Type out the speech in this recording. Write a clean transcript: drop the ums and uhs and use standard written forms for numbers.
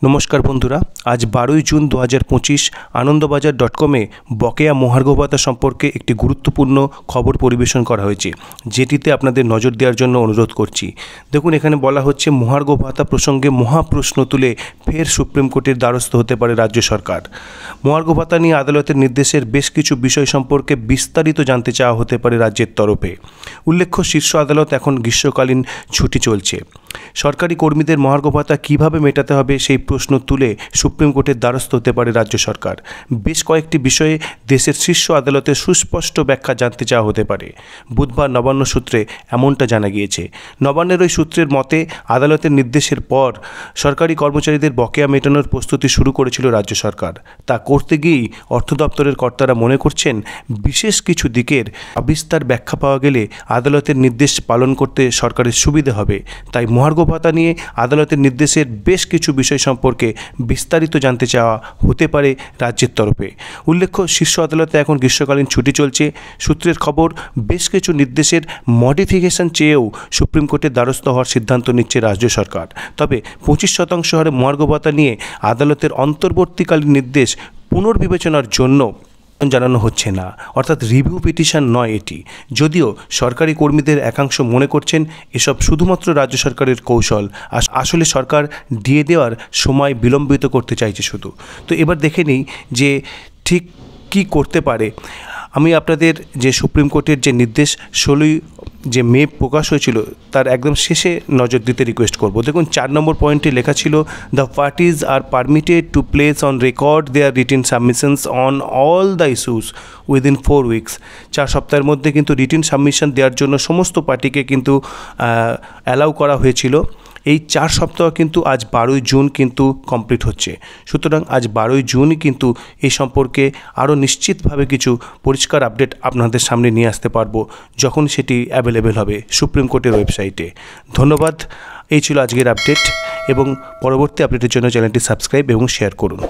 नमस्कार बंधुरा आज 12 जून 2025 आनंदबाजार.com बकेया महार्घ भाता सम्पर्के एक गुरुत्वपूर्ण खबर परिवेशन करा हয়েছে जेটিতে আপনাদের नजर देওয়ার জন্য অনুরোধ করছি। দেখুন এখানে বলা হচ্ছে महार्घ भाता प्रसंगे महाप्रश्न तुले फेर सुप्रीम कोर्टेर द्वारस्थ होते पारे राज्य सरकार। महार्घ भाता निये आदालतेर निर्देशेर बेश किछु विषय सम्पर्के विस्तारित जानते चाওয়া होते पारे राज्येर तरफे। उल्लेख्य शीर्ष आदालत एखन ग्रीष्मकालीन छुटी चलছে। सरकारी कर्मीदेर महार्घ भाता किभाबे मेटाते हबे सेई प्रश्न तुले सुप्रीम कोर्टेर द्वारस्थ होते पारे राज्य सरकार। बेश कयेकटी विषये देशेर शीर्ष आदालते सुस्पष्ट व्याख्या जानते चाওয়া होते पारे। बुधवार नबान्न सूत्रे एमनटा जाना गिয়েছে। नबान्नेर ओই सूत्रेर मते आदालतेर निर्देशेर पर सरकारी कर्मचारीदेर बकेया मेटानोर प्रस्तुति शुरू करेছিল राज्य सरकार। ता करते गिয়েই अर्थ दप्तरेर कर्तारा मने करছেন विशेष किछु दिकेर अबिस्तार व्याख्या पाওয়া गेले आदालतेर निर्देश पालन करते सरकारेर सुविधा हबे। ताई महार्घ भाता निये आदालतेर निर्देशेर बेश किछु विषय सम्पर्के विस्तारित जानते चाওয়া होते पारे राज्येर तरफे। उल्लेख्य शीर्ष अदालते एखन ग्रीष्मकालीन छुटी चलছে। सूत्रेर खबर बेश किछु निर्देशेर मडिफिकेशन चेয়েও सुप्रीम कोर्टेर द्वारस्थ हওয়ার सिद्धांत निচ্ছে राज्य सरकार। तबे 25% हारे महार्घ भाता निये आदालतेर अन्तर्वर्तीकालीन निर्देश पुनर्विवेचनार जन्य জানানো হচ্ছে না, অর্থাৎ রিভিউ পিটিশন নয় এটি। যদিও সরকারি কর্মীদের একাংশ মনে করছেন এসব শুধুমাত্র রাজ্য সরকারের কৌশল, আসলে সরকার দিয়ে দেওয়ার সময় বিলম্বিত করতে চাইছে শুধু। তো এবার দেখে নিই যে ঠিক কি করতে পারে। আমি আপনাদের যে সুপ্রিম কোর্টের যে নির্দেশ 16 যে মে প্রকাশ হয়েছিল তার একদম শেষে নজর দিতে রিকোয়েস্ট করব। দেখুন 4 নম্বর পয়েন্টে লেখা ছিল the parties are permitted to place on record their written submissions on all the issues within 4 weeks. 4 সপ্তাহের মধ্যে কিন্তু রিটেন সাবমিশন দেওয়ার জন্য সমস্ত পার্টিকে কিন্তু অ্যালাউ করা হয়েছিল। এই 4 সপ্তাহ কিন্তু আজ 12 জুন কিন্তু কমপ্লিট হচ্ছে। সুতরাং আজ 12 জুনই কিন্তু এই সম্পর্কে আরও নিশ্চিতভাবে কিছু পরিষ্কার আপডেট আপনাদের সামনে নিয়ে আসতে পারবো যখন সেটি অ্যাভেলেবেল হবে সুপ্রিম কোর্টের ওয়েবসাইটে। ধন্যবাদ। এই ছিল আজকের আপডেট এবং পরবর্তী আপডেটের জন্য চ্যানেলটি সাবস্ক্রাইব এবং শেয়ার করুন।